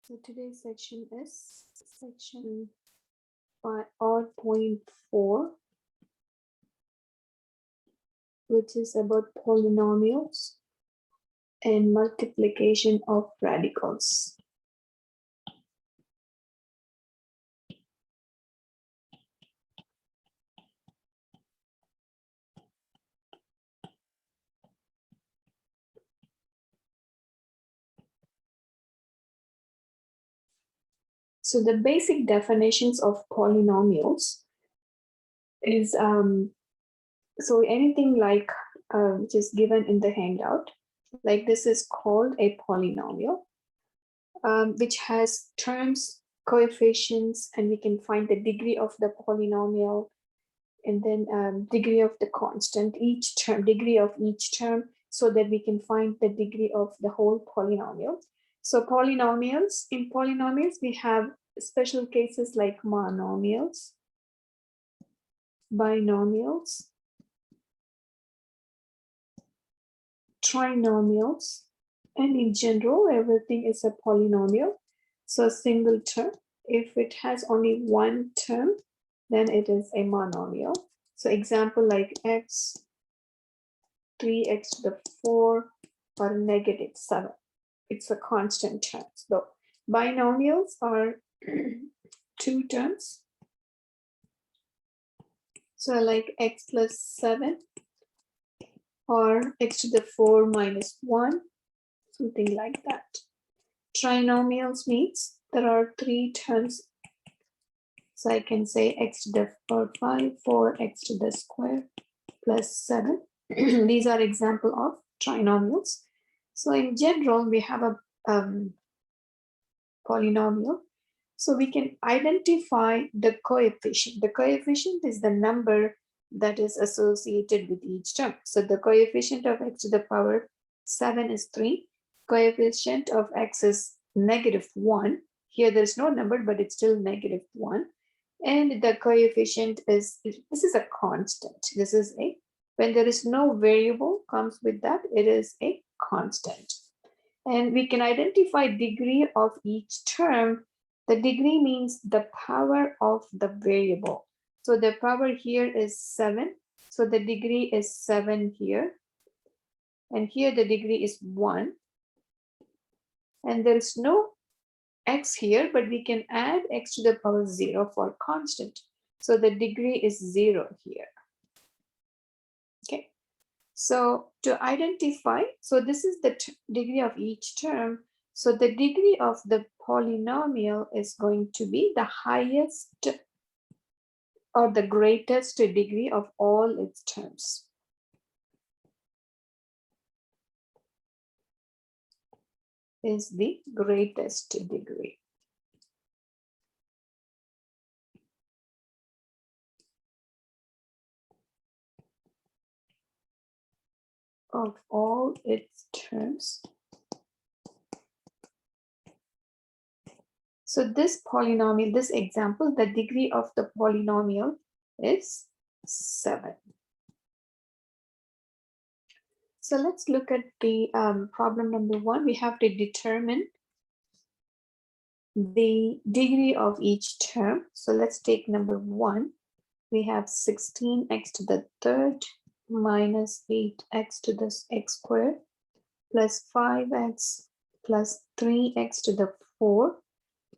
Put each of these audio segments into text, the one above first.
So today's section is section 5.4, which is about polynomials and multiplication of radicals. So the basic definitions of polynomials is so anything like which is given in the handout, like this is called a polynomial, which has terms, coefficients, and we can find the degree of the polynomial, and then degree of the constant, each term, degree of each term, so that we can find the degree of the whole polynomial. So polynomials, in polynomials, we have special cases like monomials, binomials, trinomials, and in general, everything is a polynomial. So a single term, if it has only one term, then it is a monomial. So example like x, 3x to the 4, or negative 7. It's a constant term. So binomials are two terms. So like x plus 7 or x to the 4 minus 1, something like that. Trinomials means there are three terms. So I can say x to the power 5, 4x to the square plus 7. These are example of trinomials. So in general, we have a polynomial. So we can identify the coefficient. The coefficient is the number that is associated with each term. So the coefficient of x to the power 7 is 3. Coefficient of x is negative 1. Here there's no number, but it's still negative 1. And the coefficient is, this is a constant. This is a, when there is no variable comes with that, it is a constant. And we can identify degree of each term. The degree means the power of the variable. So the power here is 7. So the degree is 7 here. And here the degree is 1. And there's no x here, but we can add x to the power 0 for constant. So the degree is 0 here. Okay. So to identify, so this is the degree of each term. So the degree of the polynomial is going to be the highest or the greatest degree of all its terms. Is the greatest degree. Of all its terms. So this polynomial, this example, the degree of the polynomial is 7. So let's look at the problem number 1. We have to determine the degree of each term. So let's take number 1. We have 16x to the third minus 8x to the x squared plus 5x plus 3x to the 4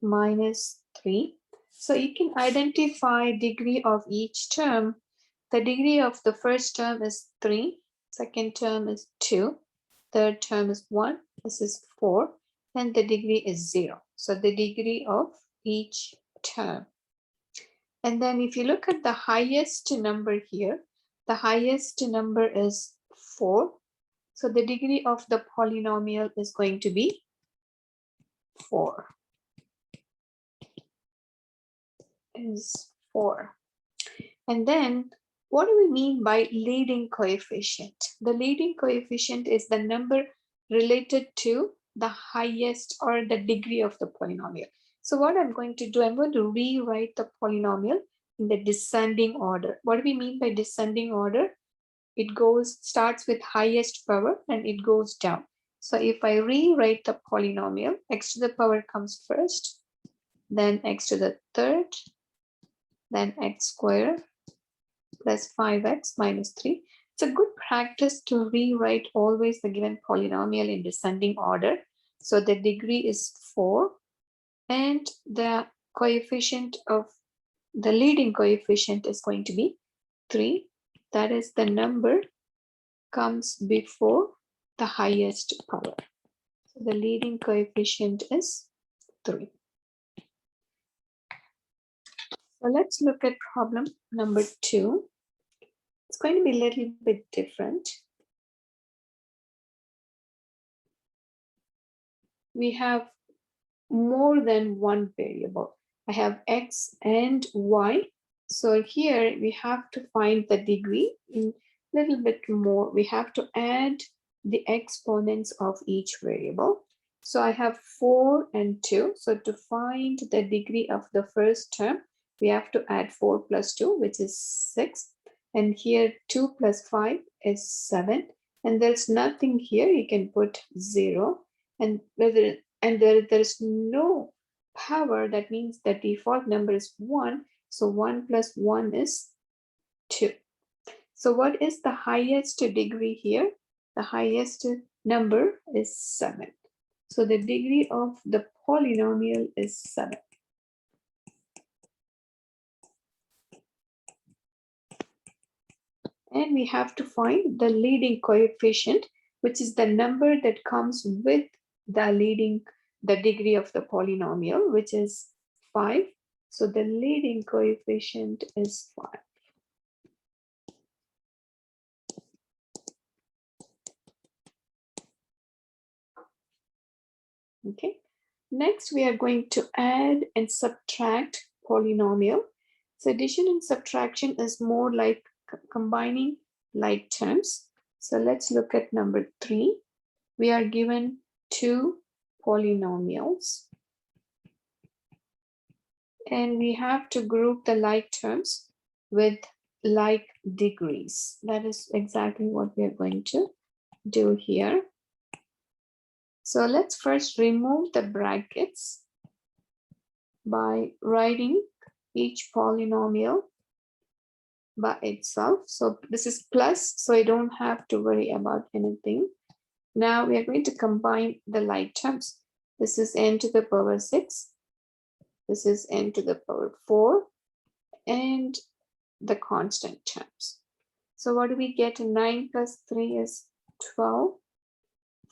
minus 3. So you can identify degree of each term. The degree of the first term is 3, second term is 2, third term is 1, this is 4, and the degree is 0. So the degree of each term. And then if you look at the highest number here, the highest number is 4. So the degree of the polynomial is going to be 4. Is 4. And then what do we mean by leading coefficient? The leading coefficient is the number related to the highest or the degree of the polynomial. So what I'm going to do, I'm going to rewrite the polynomial in the descending order. What do we mean by descending order? It starts with highest power and it goes down. So if I rewrite the polynomial, x to the power comes first, then x to the third, then x squared plus 5x minus 3. It's a good practice to rewrite always the given polynomial in descending order. So the degree is 4 and the coefficient of the leading coefficient is going to be 3. That is the number comes before the highest power. So the leading coefficient is 3. So let's look at problem number 2. It's going to be a little bit different. We have more than one variable. I have x and y. So here we have to find the degree in a little bit more. We have to add the exponents of each variable. So I have 4 and 2. So to find the degree of the first term, we have to add 4 plus 2, which is 6. And here 2 plus 5 is 7. And there's nothing here. You can put 0. And there's no power, that means the default number is 1. So 1 plus 1 is 2. So what is the highest degree here? The highest number is 7. So the degree of the polynomial is 7. And we have to find the leading coefficient, which is the number that comes with the degree of the polynomial, which is 5. So the leading coefficient is 5. Okay. Next, we are going to add and subtract polynomial. So addition and subtraction is more like combining like terms. So let's look at number 3. We are given 2 polynomials. And we have to group the like terms with like degrees. That is exactly what we are going to do here. So let's first remove the brackets by writing each polynomial by itself. So this is plus, so I don't have to worry about anything. Now we are going to combine the like terms. This is n to the power 6. This is n to the power 4 and the constant terms. So what do we get? 9 plus 3 is 12.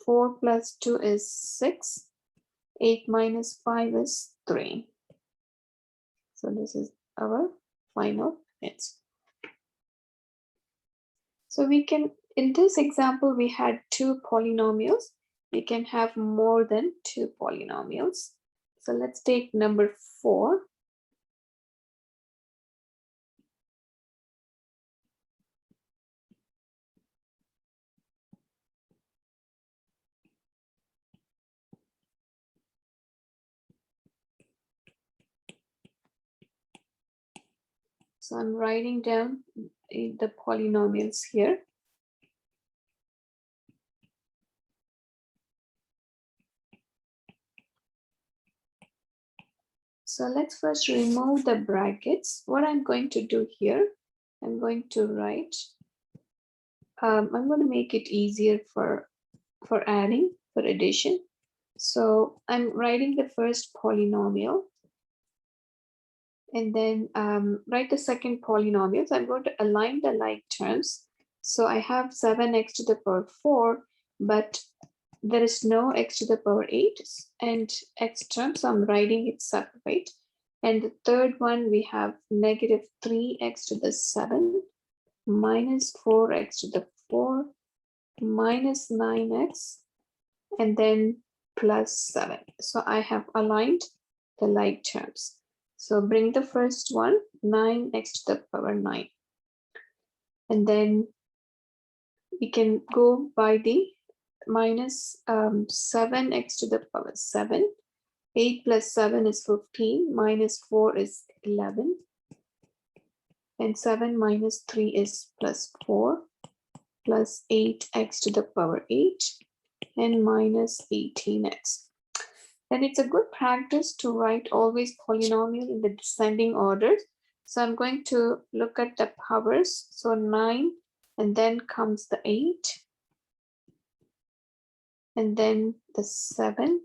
4 plus 2 is 6. 8 minus 5 is 3. So this is our final answer. So we can, in this example, we had 2 polynomials. We can have more than 2 polynomials. So let's take number 4. So I'm writing down the polynomials here. So let's first remove the brackets. What I'm going to do here, I'm going to write, I'm going to make it easier for adding, for addition. So I'm writing the first polynomial and then write the second polynomial. So I'm going to align the like terms. So I have 7x to the power 4, but there is no x to the power 8 and x term, so I'm writing it separate. And the third one, we have negative 3x to the 7 minus 4x to the 4 minus 9x and then plus 7. So I have aligned the like terms. So bring the first one, 9x to the power 9. And then we can go by the minus 7x to the power 7. 8 plus 7 is 15, minus 4 is 11. And 7 minus 3 is plus 4, plus 8x to the power 8. and minus 18x. Then it's a good practice to write always polynomial in the descending order. So I'm going to look at the powers. So 9, and then comes the 8, and then the 7.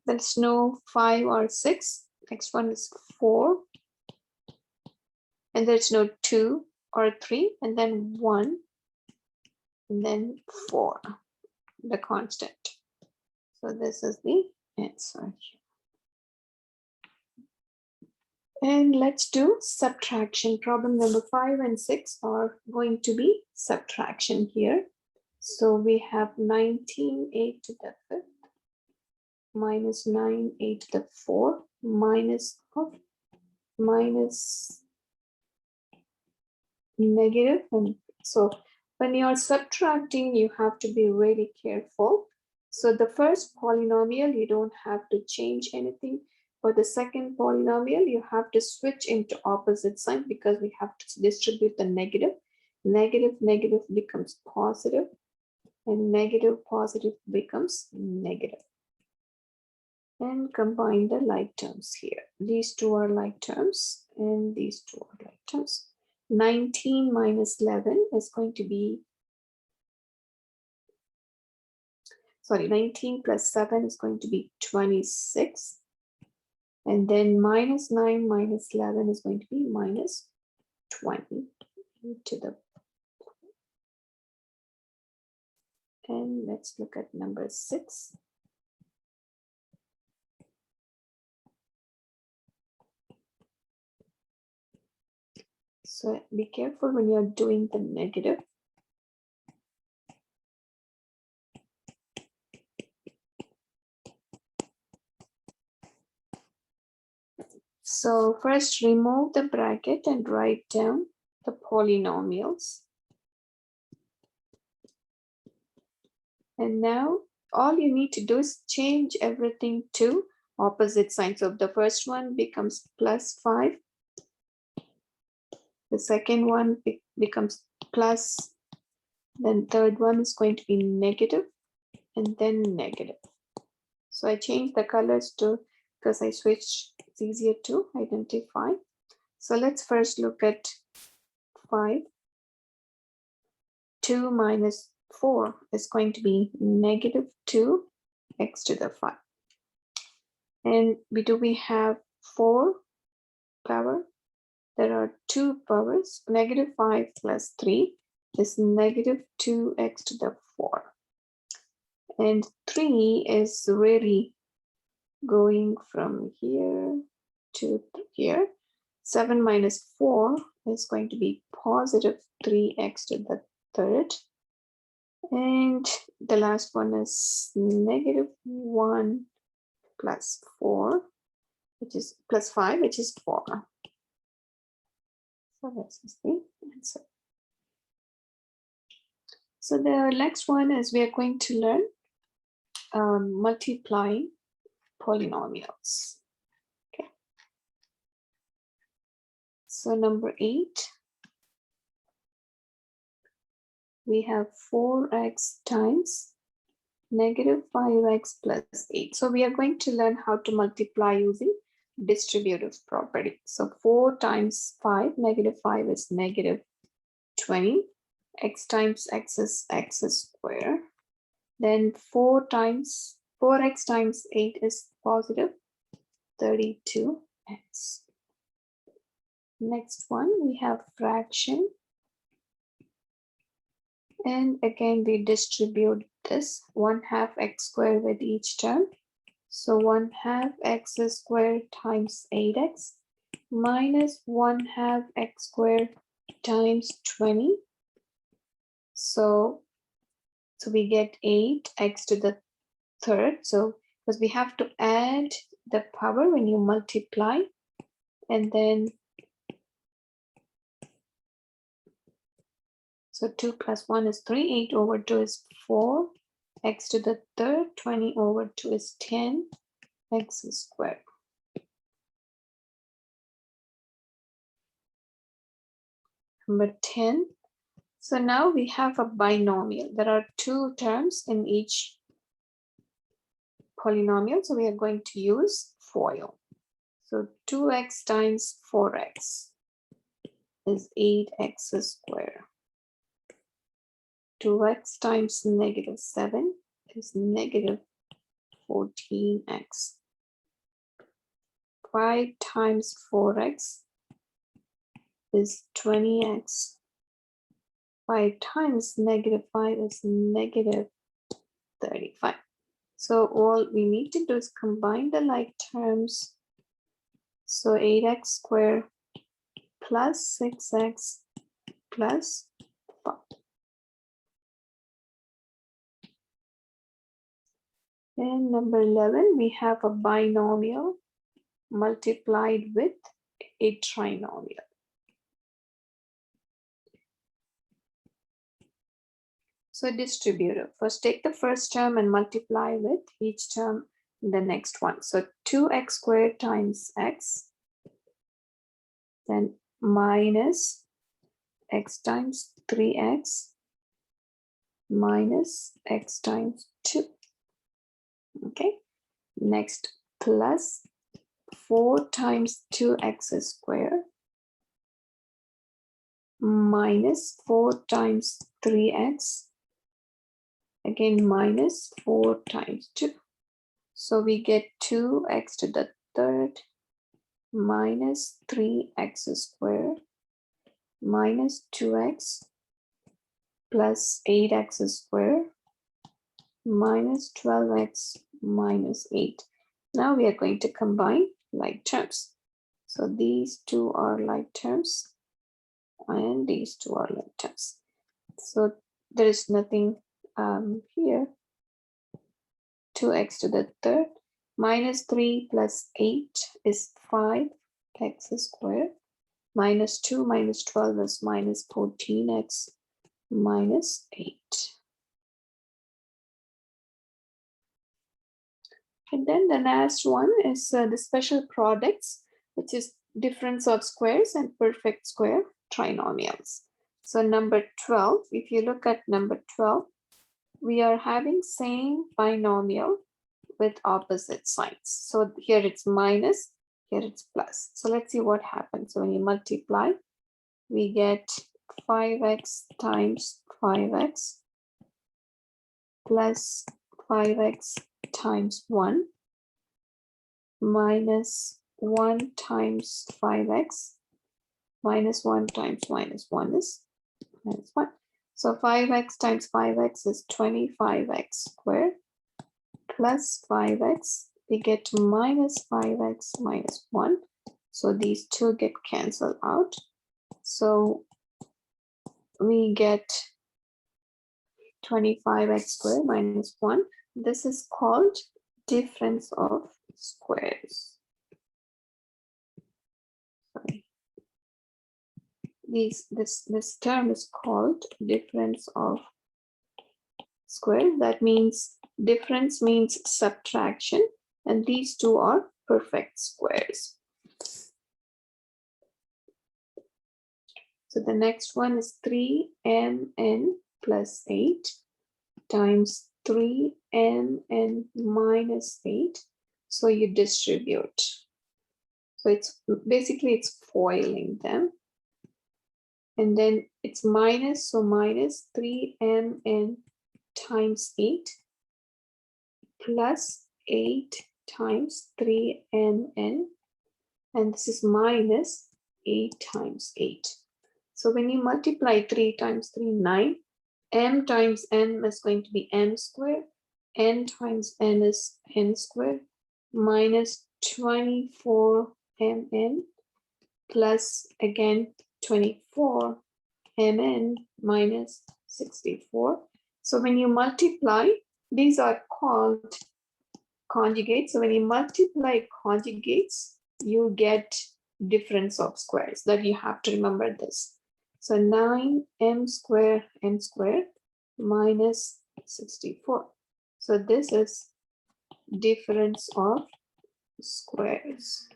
There's no 5 or 6. Next one is 4. And there's no 2 or 3, and then 1, and then 4, the constant. So this is the answer. And let's do subtraction. Problem number 5 and 6 are going to be subtraction here. So we have 19 8 to the 5th minus 9 8 to the 4 minus negative. And so when you're subtracting, you have to be really careful. So the first polynomial, you don't have to change anything. For the second polynomial, you have to switch into opposite sign because we have to distribute the negative. Negative becomes positive, and negative positive becomes negative. And combine the like terms here. These two are like terms, and these two are like terms. 19 minus 11 is going to be, 19 plus 7 is going to be 26. And then minus 9 minus 11 is going to be minus 20 to the. And let's look at number 6. So be careful when you're doing the negative. So first remove the bracket and write down the polynomials. And now all you need to do is change everything to opposite signs. So the first one becomes plus 5. The second one becomes plus. Then third one is going to be negative, and then negative. So I changed the colors to, because I switched, it's easier to identify. So let's first look at 5. 2 minus 4 is going to be negative 2x to the 5. And we have 4 power. There are 2 powers. Negative 5 plus 3 is negative 2x to the 4. And 3 is really going from here to here. 7 minus 4 is going to be positive 3x to the 3rd. And the last one is negative 1 plus 4, which is plus 5, which is 4. So this is the answer. So the next one is we are going to learn multiplying polynomials. Okay. So number 8, we have 4x times negative 5x plus 8. So we are going to learn how to multiply using distributive property. So 4 times 5, negative 5 is negative 20. X times x is x squared. Then 4x times 8 is positive 32x. Next one, we have fraction. And again, we distribute this 1/2 x squared with each term. So 1/2 x squared times 8x minus 1/2 x squared times 20. So we get 8x to the 3rd. So because we have to add the power when you multiply, and then so 2 plus 1 is 3, 8 over 2 is 4, x to the 3rd, 20 over 2 is 10, x squared. Number 10. So now we have a binomial. There are two terms in each polynomial, so we are going to use FOIL. So 2x times 4x is 8x squared. 2x times negative 7 is negative 14x. 5 times 4x is 20x. 5 times negative 5 is negative 35. So all we need to do is combine the like terms. So 8x squared plus 6x plus 5. And number 11, we have a binomial multiplied with a trinomial. So distributive. First take the first term and multiply with each term in the next one. So 2x squared times x, then minus x times 3x minus x times 2. Okay, next plus 4 times 2x squared minus 4 times 3x, again minus 4 times 2. So we get 2x to the third minus 3x squared minus 2x plus 8x squared minus 12x minus 8. Now we are going to combine like terms. So these two are like terms and these two are like terms. So there is nothing here. 2x to the third minus 3 plus 8 is 5x squared minus 2 minus 12 is minus 14x minus 8. And then the last one is the special products, which is difference of squares and perfect square trinomials. So number 12, if you look at number 12, we are having same binomial with opposite signs. So here it's minus, here it's plus. So let's see what happens. So when you multiply, we get 5x times 5x plus 5x times 1 minus 1 times 5x minus 1 times minus 1 is minus 1. So 5x times 5x is 25x squared plus 5x. We get minus 5x minus 1. So these two get cancelled out. So we get 25x squared minus 1. This is called difference of squares. Sorry. This term is called difference of squares. That means difference means subtraction, and these two are perfect squares. So the next one is 3mn plus 8 times 3mn minus 8. So you distribute. So it's basically it's foiling them. And then it's minus, so minus 3mn times 8 plus 8 times 3mn, and this is minus 8 times 8. So when you multiply 3 times 3, 9, m times n is going to be m squared, n times n is n squared, minus 24 mn plus again 24 mn minus 64. So when you multiply, these are called conjugates. So when you multiply conjugates, you get difference of squares. That you have to remember this. So 9m squared n squared minus 64. So this is difference of squares.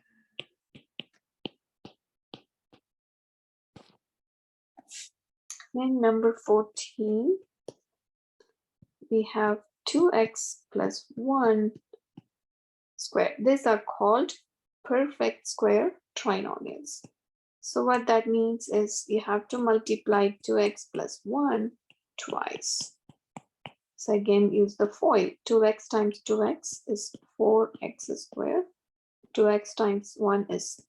And number 14, we have 2x plus 1 square. These are called perfect square trinomials. So what that means is you have to multiply 2x plus 1 twice. So again, use the FOIL. 2x times 2x is 4x squared. 2x times 1 is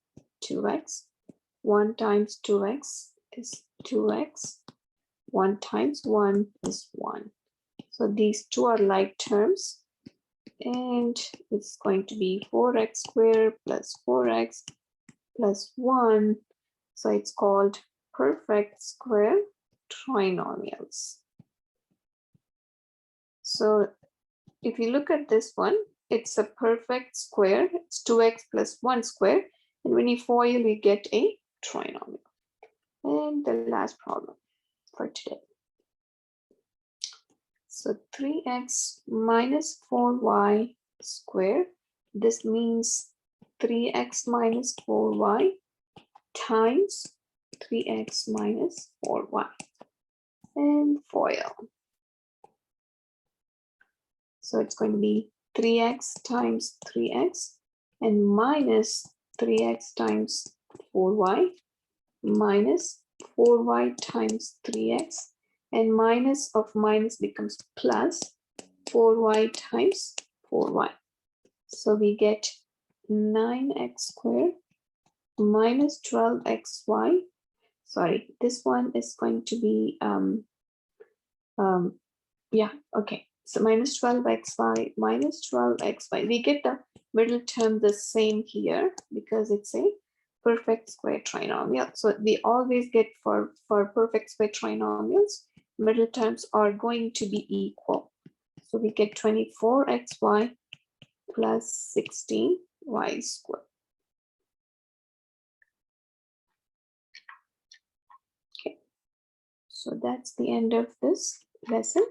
2x. 1 times 2x is 2x. 1 times 1 is 1. So these two are like terms. And it's going to be 4x squared plus 4x plus 1. So it's called perfect square trinomials. So if you look at this one, it's a perfect square. It's 2x plus 1 square. And when you FOIL, you get a trinomial. And the last problem for today. So 3x minus 4y squared. This means 3x minus 4y times 3x minus 4y. And FOIL. So it's going to be 3x times 3x and minus 3x times 4y minus 4y times 3x, and minus of minus becomes plus 4y times 4y. So we get 9x squared minus 12xy. Sorry, this one is going to be, So minus 12xy minus 12xy. We get the middle term the same here because it's a perfect square trinomial. So we always get for perfect square trinomials, middle terms are going to be equal. So we get 24xy plus 16y squared. Okay, so that's the end of this lesson.